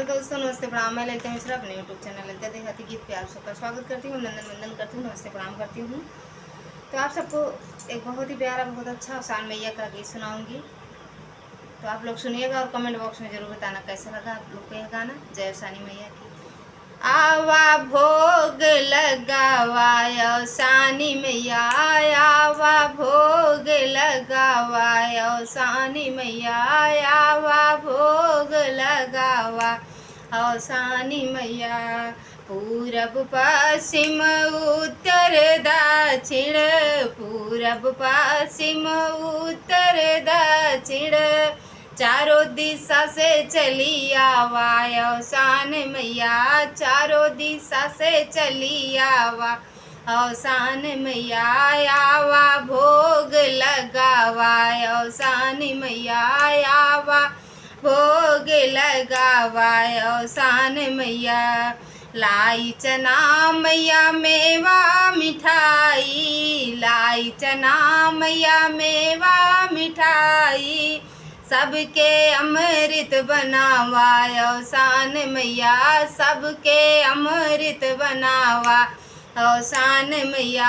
Hello दोस्तों, नमस्ते प्रणाम। मैं ललिता मिश्रा अपने यूट्यूब चैनल ललिता देहाती गीत पे आप सबका स्वागत करती हूँ, नंदन वंदन करती हूँ, नमस्ते प्रणाम करती हूँ। तो आप सबको एक बहुत ही प्यारा, बहुत अच्छा आसान मैया का गीत सुनाऊंगी। तो आप लोग सुनिएगा और कमेंट बॉक्स में जरूर बताना कैसा लगा आप लोग को यह गाना। जय सानी मैया की। आवा भोग लगावायो सानी मैया, आवा भोग लगावायो सानी मैया, आवा भोग लगावा औ सानी मैया। पूरब पश्चिम उत्तर दक्षिण, पूरब पश्चिम उत्तर दक्षिण, चारों दिशा से चली आवा सान मैया, चारों दिशा से चली आवा सान मैया, आवा भोग लगावा सान मैया, आवा भोग लगावा सान मैया। लाई चना मैया मेवा मिठाई, लाई चना मैया मेवा मिठाई, सबके अमृत बनावा सान मैया, सबके अमृत बनावा सान मैया,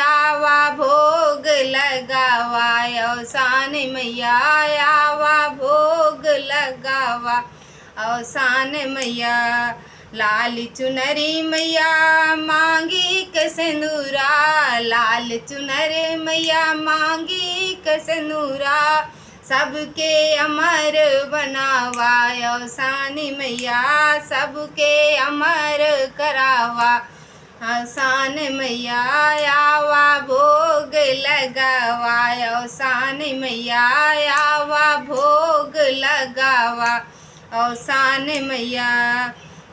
आवा भोग लगावा सान मैया, आवा भोग लगावा सान मैया। लाल चुनरी मैया मांगी के सिंदूरा, लाल चुनरी मैया मांगी के सिंदूरा, सबके अमर बनावा सानी मैया, सबके अमर करावा सान मैया, आवा भोग लगावा सान मैया, आवा भोग लगावा सान मैया।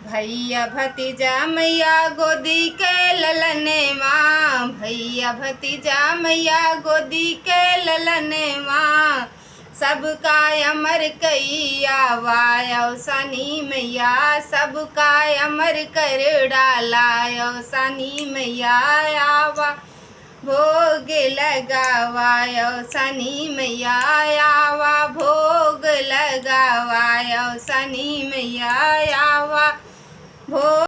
भैया भतीजा मैया गोदी के ललने माँ, भैया भतीजा मैया गोदी के ललने माँ, सबका अमर कई आवा सानी मैया, सबका अमर कर डाला सानी मैया, आवा भोग लगावा सानी मैया, आवा भोग लगावा सानी मैया, आवा भोग